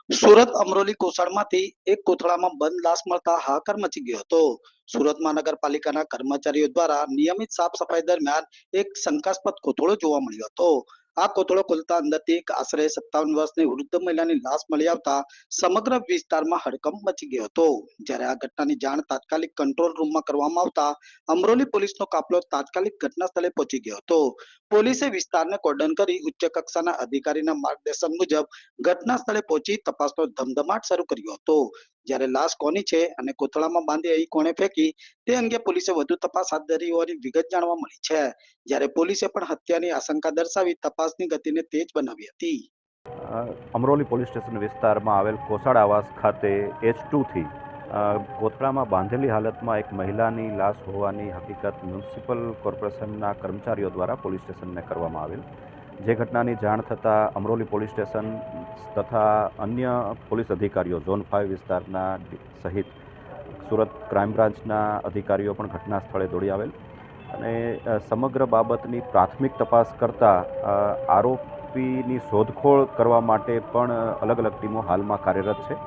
સુરત અમરોલી કોસળમાંથી એક કોથળામાં બંધ લાશ મળતા હાહાકાર મચી ગયો હતો. સુરત મહાનગરપાલિકાના કર્મચારીઓ દ્વારા નિયમિત સાફ સફાઈ દરમિયાન એક શંકાસ્પદ કોથળો જોવા મળ્યો હતો. આ કોથળો ખોલતા અંદરથી એક આશરે 57 વર્ષની વૃદ્ધ મહિલાની લાશ મળી આવતા સમગ્ર વિસ્તારમાં હડકંપ મચી ગયો હતો. જ્યારે આ ઘટનાની જાણ તાત્કાલિક કંટ્રોલ રૂમમાં કરવામાં આવતા અમરોલી પોલીસનો કાફલો તાત્કાલિક ઘટના સ્થળે પહોંચી ગયો હતો. પોલીસે વિસ્તારને કોર્ડન કરી ઉચ્ચ કક્ષાના અધિકારીના માર્ગદર્શન મુજબ ઘટના સ્થળે પહોંચી તપાસનો ધમધમાટ શરૂ કર્યો હતો. જ્યારે લાશ કોની છે અને કોથળામાં બાંધી અહીં કોણે ફેંકી તે અંગે પોલીસે વધુ તપાસ હાથ ધરી હોવાની વિગત જાણવા મળી છે. જ્યારે પોલીસે પણ હત્યાની આશંકા દર્શાવી તપાસની ગતિને તેજ બનાવી હતી. અમરોલી પોલીસ સ્ટેશન વિસ્તારમાં આવેલ કોસાડ આવાસ ખાતે H2થી કોથળામાં બાંધેલી હાલતમાં એક મહિલાની લાશ હોવાની હકીકત મ્યુનિસિપલ કોર્પોરેશનના કર્મચારીઓ દ્વારા પોલીસ સ્ટેશનને કરવામાં આવેલ. જે ઘટનાની જાણ થતાં અમરોલી પોલીસ સ્ટેશન તથા અન્ય પોલીસ અધિકારીઓ ઝોન 5 વિસ્તારના સહિત સુરત ક્રાઇમ બ્રાન્ચના અધિકારીઓ પણ ઘટના સ્થળે દોડી આવેલ અને સમગ્ર બાબતની પ્રાથમિક તપાસ કરતાં આરોપીની શોધખોળ કરવા માટે પણ અલગ અલગ ટીમો હાલમાં કાર્યરત છે.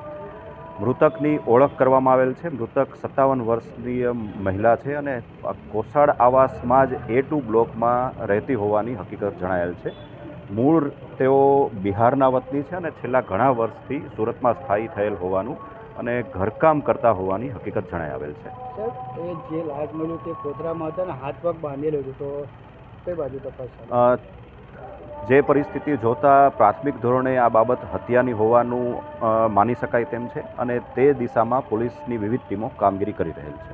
મૃતકની ઓળખ કરવામાં આવેલ છે. મૃતક 57 વર્ષની મહિલા છે અને કોસાડ આવાસમાં જ A2 બ્લોકમાં રહેતી હોવાની હકીકત જણાયેલ છે. મૂળ તેઓ બિહારના વતની છે અને છેલ્લા ઘણા વર્ષથી સુરતમાં સ્થાયી થયેલ હોવાનું અને ઘરકામ કરતા હોવાની હકીકત જણાઈ આવેલ છે. સર, એ જે લાશ મળ્યું તે કોથળામાં હતા ને હાથ પગ બાંધેલો હતો, તો કઈ બાજુ તપાસ? જે પરિસ્થિતિ જોતા પ્રાથમિક ધોરણે આ બાબત હત્યાની હોવાનું માની શકાય તેમ છે અને તે દિશામાં પોલીસની વિવિધ ટીમો કામગીરી કરી રહેલ છે.